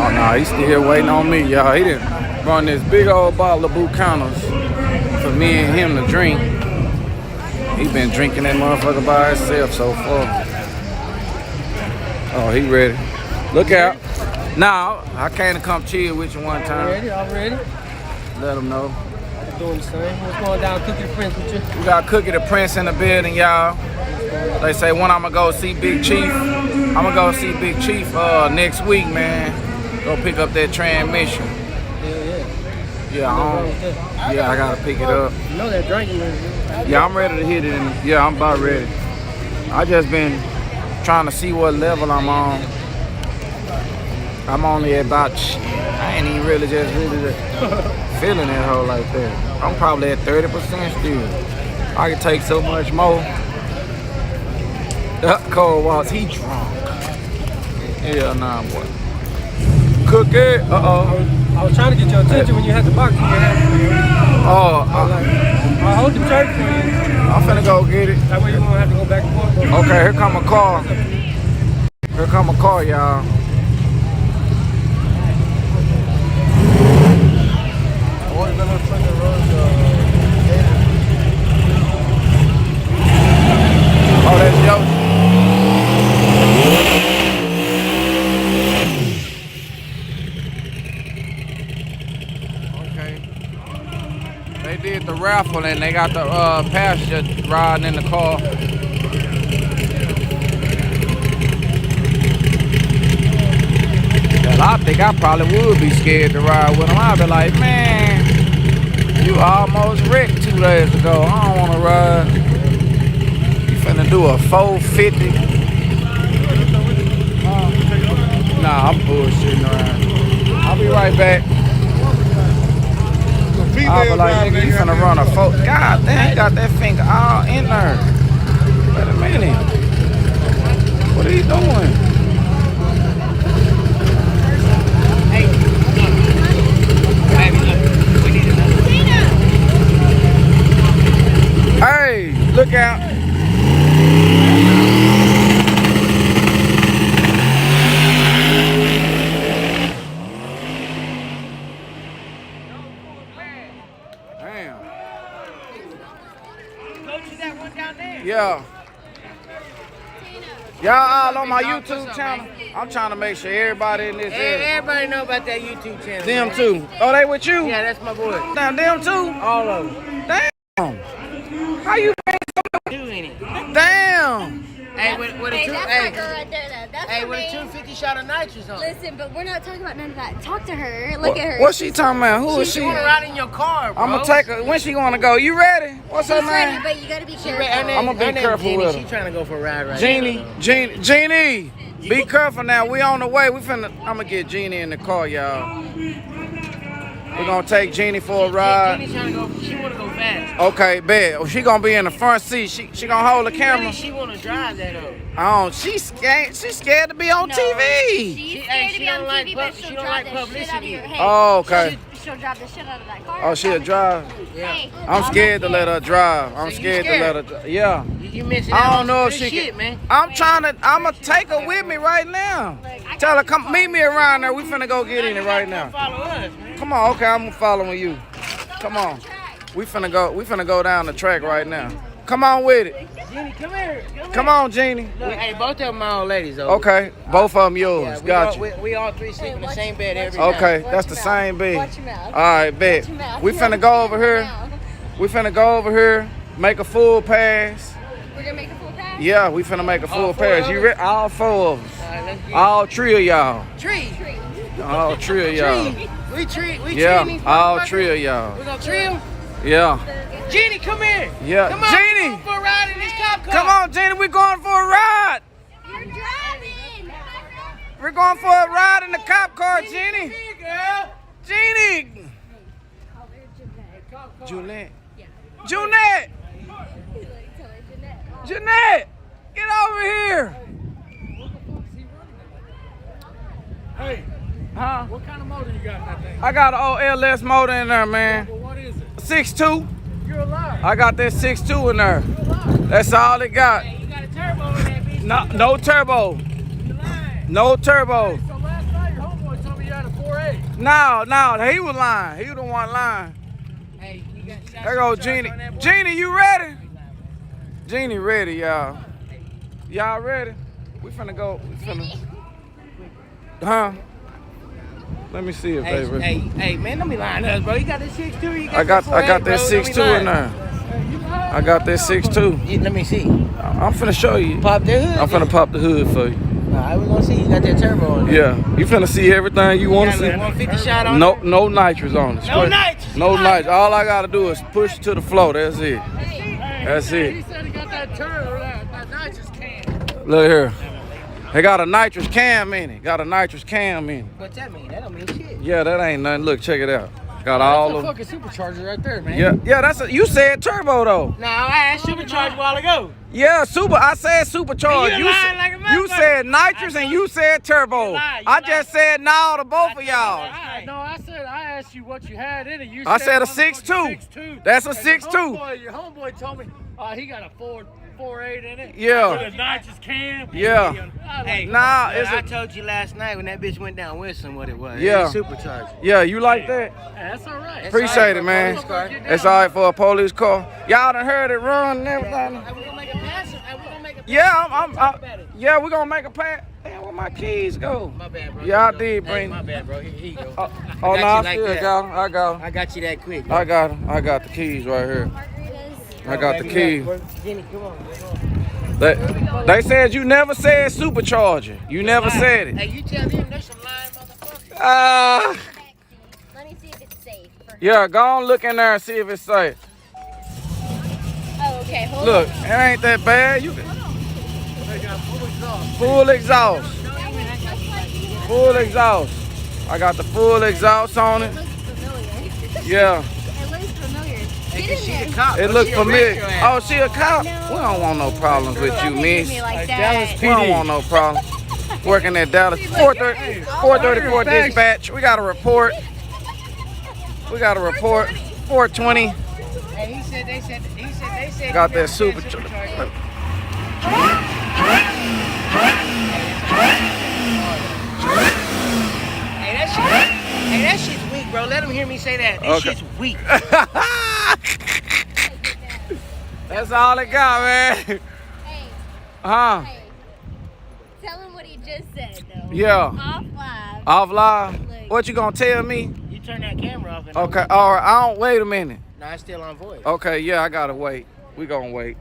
Oh no, he's still here waiting on me, y'all. He didn't run this big old bottle of Buchanan's for me and him to drink. He been drinking that motherfucker by himself so far. Oh, he ready. Look out. Now, I came to come chill with you one time. I'm ready. Let them know. I'm doing the same. What's going down, Cookie the Prince with you? We got Cookie the Prince in the building, y'all. They say when I'm gonna go see Big Chief. I'm gonna go see Big Chief next week, man. Go pick up that transmission. Yeah, I gotta pick it up. You know that drinking is. Yeah, I'm ready to hit it. Yeah, I'm about ready. I just been trying to see what level I'm on. I'm only at about, I ain't even really feeling that hole like that. I'm probably at 30% still. I can take so much more. Cole Watts, he drunk. Yeah, nah, boy. Cookie, I was trying to get your attention when you had the box in your hand. Oh, I'll hold the church for you. I'm finna go get it. That way you won't have to go back and forth. Okay, here come a car. Here come a car, y'all. Oh, that's Yoshi. Okay. They did the raffle and they got the passenger riding in the car. Hell, I think I probably would be scared to ride with them. I'd be like, man, you almost wrecked 2 days ago. I don't want to ride. Finna do a 450. Nah, I'm bullshitting around. I'll be right back. I'll be like, nigga, you finna run a 4. God damn, he got that finger all in there. Wait a minute. What are you doing? Hey, look out. Yeah. Y'all all on my YouTube channel. I'm trying to make sure everybody in this area. Everybody know about that YouTube channel. Them too. Oh, they with you? Yeah, that's my boy. Damn, them too? All of them. Damn. How you been so Doing it. Damn. Hey, with a Hey, two, that's hey, my girl right there, though. That's hey, her with a name. 250 shot of nitrous on. Listen, but we're not talking about none of that. Talk to her. Look at her. What's she talking about? Who is She she? wanna ride in your car, bro. I'm gonna take her. When she gonna go? You ready? What's her She's ready, name? but you gotta be careful. I'ma be careful Jeannie. with her. She trying to go for a ride right Jeannie, now. Jeannie, be careful now. We on the way. I'ma get Jeannie in the car, y'all. We're gonna take Jeannie for a ride. Jeannie trying to go. She wanna go fast. Okay, bet. She gonna be in the front seat. She gonna hold the camera. She wanna drive that up. Oh, she's scared. She's scared to be on TV. She's scared to be on TV, but she'll drive the shit out of your head. Oh, okay. She'll drive the shit out of that car. Oh, she'll drive. Yeah. Hey, I'm scared to let her drive. I'm So you scared to let her drive. Yeah. You missing out I don't on know if good she shit, can. man. I'ma take her with me right now. Tell her, come meet me around there. We finna go get in it right now. Follow us, man. Come on, okay, I'm following you. Come on. We finna go down the track right now. Come on with it. Jeannie, come here. Come on, Jeannie. Look, hey, both of them my old ladies, though. Okay, both of them yours. Yeah, Got you. We all three sleep in the same bed every night. Okay, that's the same bed. Watch your mouth. All right, bet. Watch your mouth. We finna go over here. We finna go over here, make a full pass. We're gonna make a full pass? Yeah, we finna make a full All four pass. of You us? ready? All 4 of us. All right, let's get All 3 of y'all. Tree. All 3 of y'all. We treat these Yeah, all motherfuckers. 3 of y'all. We gonna treat them. Yeah. Jeannie, come here. Yeah. Come on, Jeannie. Come on for a ride in this cop car. Come on, Jeannie, we're going for a ride. You're driving! We're going for a ride in the cop car, Jeannie. Here, girl. Jeannie. Jeanette. Jeanette. Jeanette, get over here. Hey, Huh? what kind of motor you got in that thing? I got an old LS motor in there, man. Well, what is it? 6.2. You're alive. I got that 6.2 in there. That's all it got. Hey, you got a turbo in that bitch. No turbo. You lying. No turbo. So last night your homeboy told me you had a 4.8. No, he was lying. He was the one lying. Hey, you got There go Jeannie. Jeannie, you ready? Jeannie ready, y'all. Y'all ready? We finna go. We finna. Huh? Let me see it, baby. Hey, man, don't be lying to us, bro. You got this 6'2", you got I got that bro. 6'2" in there. I got that 6'2". Yeah, let me see. I'm finna show you. Pop the hood. I'm finna pop the hood for you. Nah, we're gonna see. You got that turbo on there. Yeah, you finna see everything you want to see. 150 shot on No, there? no nitrous on it. No nitrous? No nitrous. All I gotta do is push to the floor. That's it. That's He it. said he got that turtle, that nitrous can. Look here. They got a nitrous cam in it. Got a nitrous cam in it. What's that mean? That don't mean shit. Yeah, that ain't nothing. Look, check it out. Got all That's a of. fucking supercharger right there, man. Yeah. That's a. You said turbo though. No, I asked supercharged a while ago. Yeah, super. I said supercharged. You lying like a You motherfucker. said nitrous and you said turbo. You lie, you I lie. just said no to both of y'all. No, I asked you what you had in it. You I said a motherfucking 6'2". That's a And 6'2". Your homeboy told me he got a 4.8 in it. Yeah. With a nitrous can. Yeah. Hey, Nah, look, it's I a. told you last night when that bitch went down Winston what it was. Yeah. It was supercharged. Yeah, you like that? That's all right. Appreciate it, man. Police car. It's all right for a police car. Y'all done heard it run and everything. We're gonna make a pass. We're gonna make a pass. Yeah, yeah, we're gonna make a pass. Damn, where my keys go? My bad, bro. Yeah, I Here you did go. bring. Hey, my bad, bro. Here you go. Oh, I no, I got you like still that. got 'em. I got 'em. I got you that quick. I got 'em. I got the keys right here. Margaritas. I got the keys. Jenny, come on. They said you never said supercharger. You never said Hey, it. you tell them there's some lying motherfuckers. Let me see if it's safe. Yeah, go on look in there and see if it's safe. Oh, okay. Hold Look, on. it ain't that bad. You can full exhaust. Full exhaust. I got the full exhaust on it. It looks familiar. Yeah, It looks familiar. Hey, Get cause in she a there. cop. it bro. look She a familiar. retro ass. Oh, she a cop? We don't want no problems with you, Don't hit miss. me like Dallas that. We don't want no problem. Working at Dallas. 434 dispatch. We got a report. We got a report. 420. Hey, he said they said Got he that never said supercharger. Hey, that shit's weak, bro. Let him hear me say that. This Okay. shit's weak. That's all it got, man. Hey, Huh? hey. Tell him what he just said, though. Yeah. Off live. Off live. What you gonna tell me? You turn that camera off. And Okay. All right. I don't. Wait a minute. No, it's still on voice. Okay. Yeah, I gotta wait. We gonna wait.